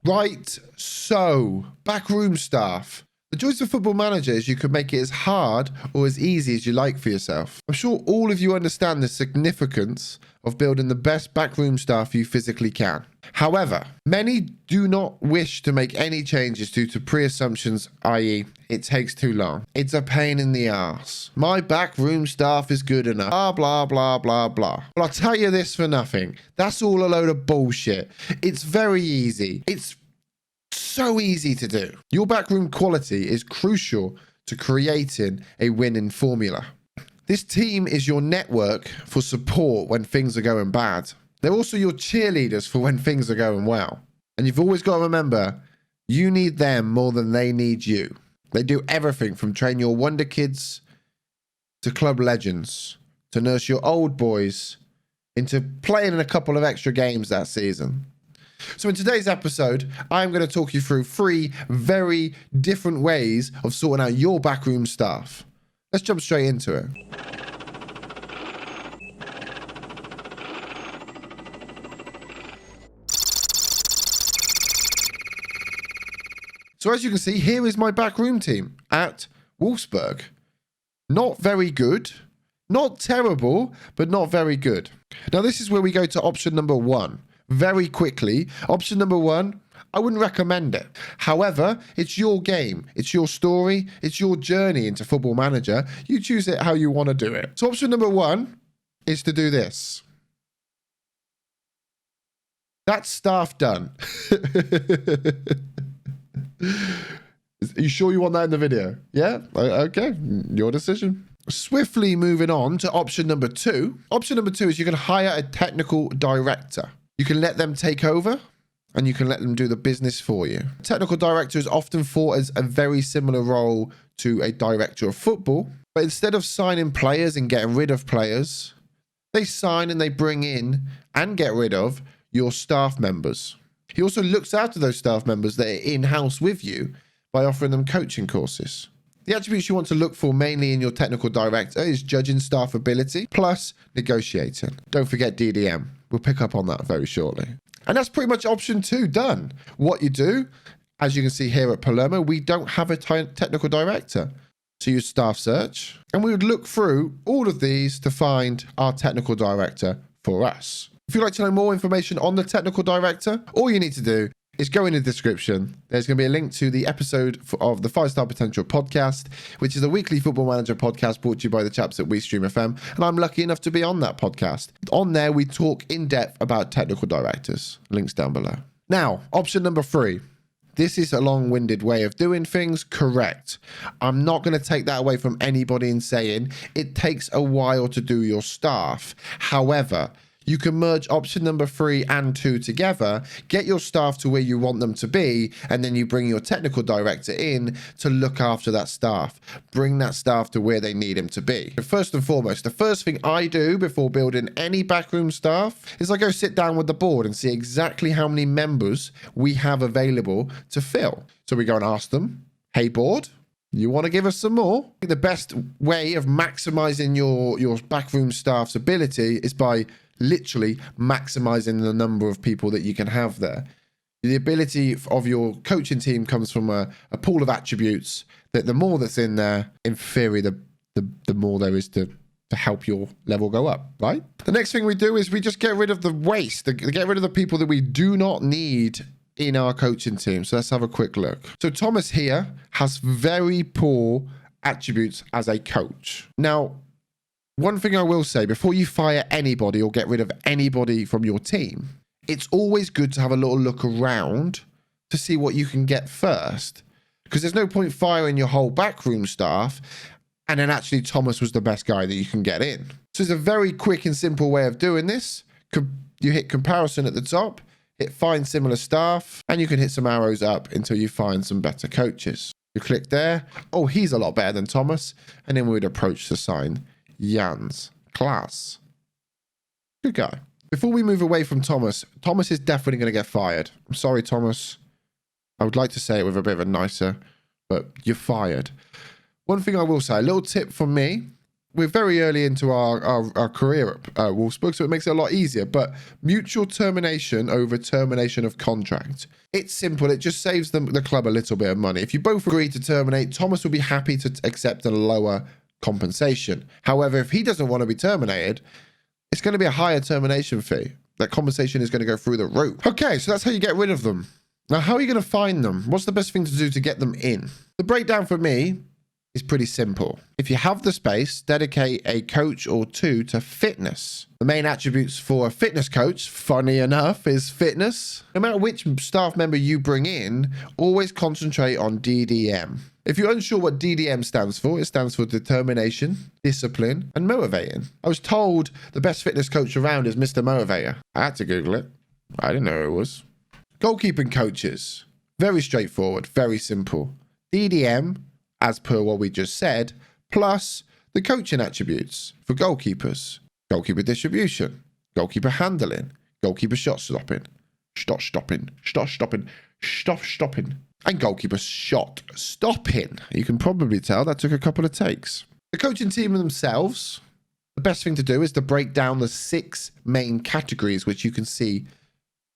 Right, so backroom staff. The joys of Football Manager is you can make it as hard or as easy as you like for yourself. I'm sure all of you understand the significance of building the best backroom staff you physically can. However, many do not wish to make any changes due to pre-assumptions, i.e. it takes too long. It's a pain in the arse. My backroom staff is good enough. Blah, blah, blah, blah, blah. Well, I'll tell you this for nothing. That's all a load of bullshit. It's very easy. It's so easy to do. Your backroom quality is crucial to creating a winning formula. This team is your network for support when things are going bad. They're also your cheerleaders for when things are going well. And you've always got to remember, you need them more than they need you. They do everything from train your wonder kids to club legends, to nurse your old boys into playing in a couple of extra games that season. So in today's episode, I'm going to talk you through 3 very different ways of sorting out your backroom staff. Let's jump straight into it. So as you can see, here is my backroom team at Wolfsburg. Not very good, not terrible, but not very good. Now this is where we go to option number 1. Very quickly, option number 1, I wouldn't recommend it. However, it's your game, it's your story, it's your journey into Football Manager. You choose it how you want to do it. So option number 1 is to do this. That's staff done. Are you sure you want that in the video? Yeah? Okay, your decision. Swiftly moving on to option number 2. Option number 2 is you can hire a technical director. You can let them take over and you can let them do the business for you. Technical director is often thought as a very similar role to a director of football, but instead of signing players and getting rid of players, they sign and they bring in and get rid of your staff members. He also looks after those staff members that are in-house with you by offering them coaching courses. The attributes you want to look for mainly in your technical director is judging staff ability plus negotiating. Don't forget DDM. We'll pick up on that very shortly. And that's pretty much option 2 done. What you do, as you can see here at Palermo, we don't have a technical director. So you staff search, and we would look through all of these to find our technical director for us. If you'd like to know more information on the technical director, all you need to do is go in the description. There's going to be a link to the episode of the 5-Star Potential podcast, which is a weekly Football Manager podcast brought to you by the chaps at Stream FM. And I'm lucky enough to be on that podcast. On there, we talk in depth about technical directors. Links down below. Now, option number 3. This is a long-winded way of doing things. Correct. I'm not going to take that away from anybody in saying it takes a while to do your staff. However, you can merge option number 3 and 2 together, get your staff to where you want them to be, and then you bring your technical director in to look after that staff. Bring that staff to where they need him to be. But first and foremost, the first thing I do before building any backroom staff is I go sit down with the board and see exactly how many members we have available to fill. So we go and ask them, hey board, you want to give us some more? The best way of maximizing your backroom staff's ability is by literally maximizing the number of people that you can have there. The ability of your coaching team comes from a pool of attributes that the more that's in there, in theory, the more there is to help your level go up, right? The next thing we do is we just get rid of the waste, get rid of the people that we do not need in our coaching team. So let's have a quick look. So Thomas here has very poor attributes as a coach. Now, one thing I will say, before you fire anybody or get rid of anybody from your team, it's always good to have a little look around to see what you can get first. Because there's no point firing your whole backroom staff and then actually Thomas was the best guy that you can get in. So it's a very quick and simple way of doing this. You hit comparison at the top, hit find similar staff, and you can hit some arrows up until you find some better coaches. You click there. Oh, he's a lot better than Thomas. And then we would approach the sign. Jan's class. Good guy. Before we move away from Thomas is definitely going to get fired. I'm sorry, Thomas. I would like to say it with a bit of a nicer, but you're fired. One thing I will say, a little tip from me, we're very early into our career at Wolfsburg, so it makes it a lot easier. But mutual termination over termination of contract. It's simple. It just saves the club a little bit of money. If you both agree to terminate, Thomas will be happy to accept a lower compensation. However, if he doesn't want to be terminated, it's going to be a higher termination fee. That compensation is going to go through the roof. Okay, so that's how you get rid of them. Now, how are you going to find them? What's the best thing to do to get them in? The breakdown for me is pretty simple. If you have the space, dedicate a coach or two to fitness. The main attributes for a fitness coach, funny enough, is fitness. No matter which staff member you bring in, always concentrate on DDM. If you're unsure what DDM stands for, it stands for determination, discipline, and motivating. I was told the best fitness coach around is Mr. Motivator. I had to Google it. I didn't know who it was. Goalkeeping coaches. Very straightforward, very simple. DDM, as per what we just said, plus the coaching attributes for goalkeepers. Goalkeeper distribution, goalkeeper handling, goalkeeper shot stopping, and goalkeeper shot stopping. You can probably tell that took a couple of takes. The coaching team themselves, the best thing to do is to break down the 6 main categories which you can see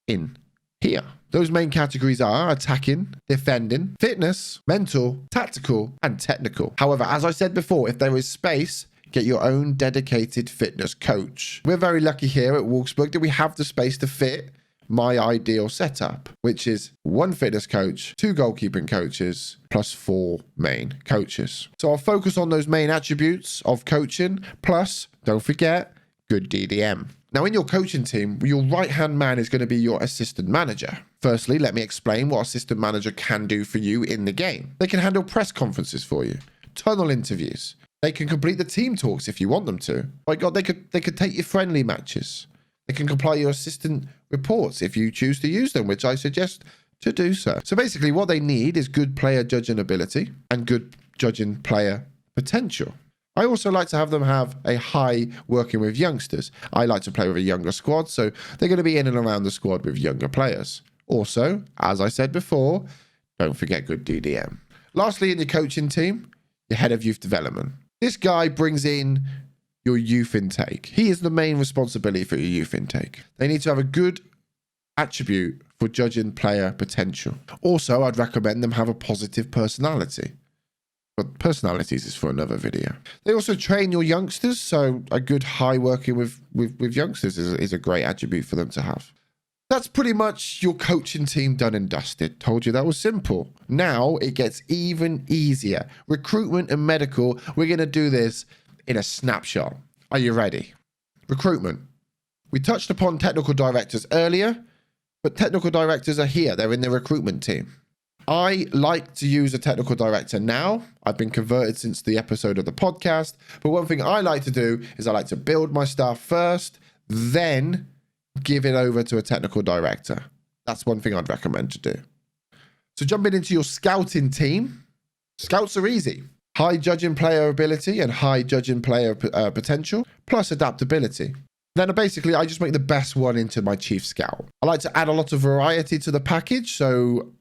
in here. Those main categories are attacking, defending, fitness, mental, tactical, and technical. However, as I said before, if there is space, get your own dedicated fitness coach. We're very lucky here at Wolfsburg that we have the space to fit my ideal setup, which is 1 fitness coach, 2 goalkeeping coaches, plus 4 main coaches. So I'll focus on those main attributes of coaching, plus, don't forget, good DDM. Now, in your coaching team, your right-hand man is going to be your assistant manager. Firstly, let me explain what assistant manager can do for you in the game. They can handle press conferences for you, tunnel interviews. They can complete the team talks if you want them to. My God, they could take your friendly matches. They can compile your assistant reports if you choose to use them, which I suggest to do so. So basically, what they need is good player judging ability and good judging player potential. I also like to have them have a high working with youngsters. I like to play with a younger squad, so they're going to be in and around the squad with younger players. Also, as I said before, don't forget good DDM. Lastly, in your coaching team, your head of youth development. This guy brings in your youth intake. He is the main responsibility for your youth intake. They need to have a good attribute for judging player potential. Also, I'd recommend them have a positive personality. But personalities is for another video. They also train your youngsters, so a good high working with youngsters is a great attribute for them to have. That's pretty much your coaching team done and dusted. Told you that was simple. Now it gets even easier. Recruitment and medical, we're going to do this in a snapshot. Are you ready? Recruitment. We touched upon technical directors earlier, but technical directors are here. They're in the recruitment team. I like to use a technical director now. I've been converted since the episode of the podcast. But one thing I like to do is I like to build my staff first, then give it over to a technical director. That's one thing I'd recommend to do. So jumping into your scouting team, scouts are easy. High judging player ability and high judging player potential, plus adaptability. Then basically, I just make the best one into my chief scout. I like to add a lot of variety to the package, so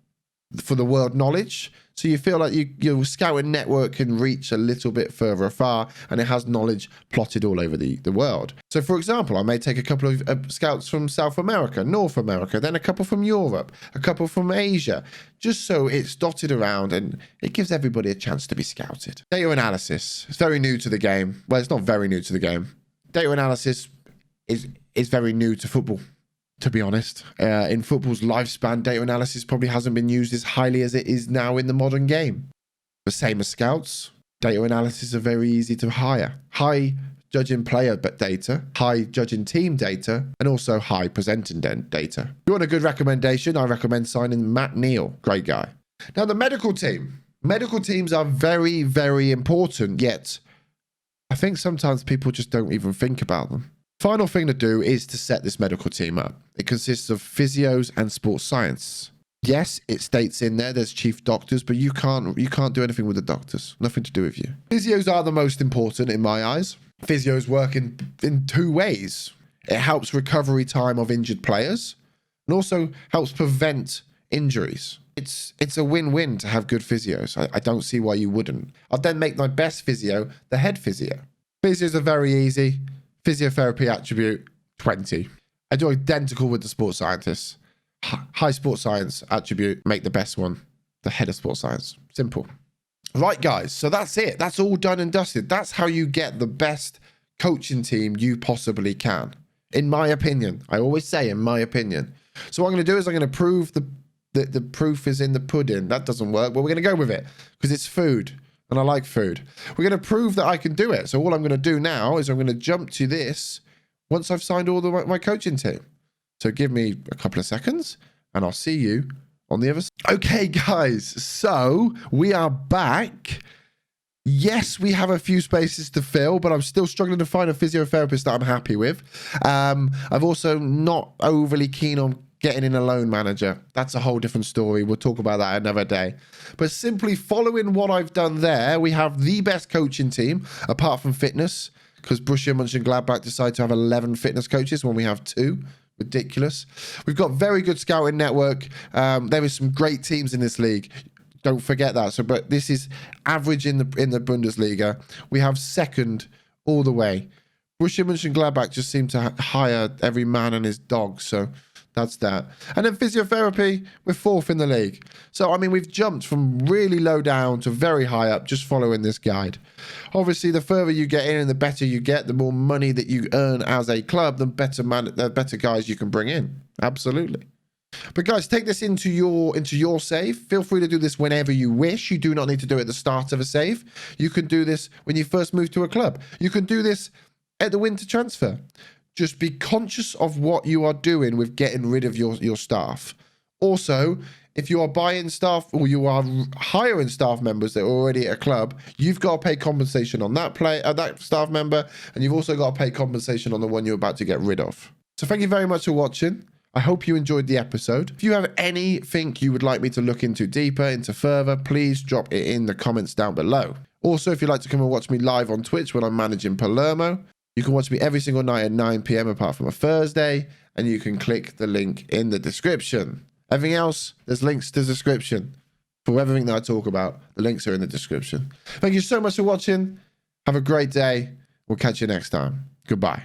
for the world knowledge, so you feel like your scouting network can reach a little bit further afar, and it has knowledge plotted all over the world. So for example, I may take a couple of scouts from South America, North America, then a couple from Europe, a couple from Asia, just so it's dotted around and it gives everybody a chance to be scouted. Data analysis is very new to the game. Well, it's not very new to the game. Data analysis is very new to football, to be honest. In football's lifespan, data analysis probably hasn't been used as highly as it is now in the modern game. The same as scouts, data analysis are very easy to hire. High judging player data, high judging team data, and also high presenting data. If you want a good recommendation, I recommend signing Matt Neal. Great guy. Now, the medical team. Medical teams are very, very important, yet I think sometimes people just don't even think about them. Final thing to do is to set this medical team up. It consists of physios and sports science. Yes, it states in there there's chief doctors, but you can't do anything with the doctors. Nothing to do with you. Physios are the most important in my eyes. Physios work in 2 ways. It helps recovery time of injured players and also helps prevent injuries. It's a win-win to have good physios. I don't see why you wouldn't. I'd then make my best physio the head physio. Physios are very easy. Physiotherapy attribute, 20. I do identical with the sports scientists. High sports science attribute, make the best one. The head of sports science. Simple. Right, guys. So that's it. That's all done and dusted. That's how you get the best coaching team you possibly can. In my opinion. I always say in my opinion. So what I'm going to do is I'm going to prove the proof is in the pudding. That doesn't work, but we're going to go with it because it's food and I like food. We're going to prove that I can do it. So all I'm going to do now is I'm going to jump to this once I've signed all my coaching team. So give me a couple of seconds and I'll see you on the other side. Okay, guys. So we are back. Yes, we have a few spaces to fill, but I'm still struggling to find a physiotherapist that I'm happy with. I've also not overly keen on getting in a loan manager. That's a whole different story. We'll talk about that another day. But simply following what I've done there, we have the best coaching team, apart from fitness, because Borussia Mönchengladbach decided to have 11 fitness coaches when we have 2. Ridiculous. We've got very good scouting network. There is some great teams in this league. Don't forget that. So, but this is average in the Bundesliga. We have second all the way. Borussia Mönchengladbach just seem to hire every man and his dog. So that's that. And then physiotherapy, we're 4th in the league. So, I mean, we've jumped from really low down to very high up just following this guide. Obviously, the further you get in and the better you get, the more money that you earn as a club, the better guys you can bring in. Absolutely. But guys, take this into your save. Feel free to do this whenever you wish. You do not need to do it at the start of a save. You can do this when you first move to a club. You can do this at the winter transfer. Just be conscious of what you are doing with getting rid of your staff. Also, if you are buying staff or you are hiring staff members that are already at a club, you've got to pay compensation on that staff member, and you've also got to pay compensation on the one you're about to get rid of. So thank you very much for watching. I hope you enjoyed the episode. If you have anything you would like me to look into deeper, into further, please drop it in the comments down below. Also, if you'd like to come and watch me live on Twitch when I'm managing Palermo, you can watch me every single night at 9 p.m. apart from a Thursday, and you can click the link in the description. Everything else, there's links to the description. For everything that I talk about, the links are in the description. Thank you so much for watching. Have a great day. We'll catch you next time. Goodbye.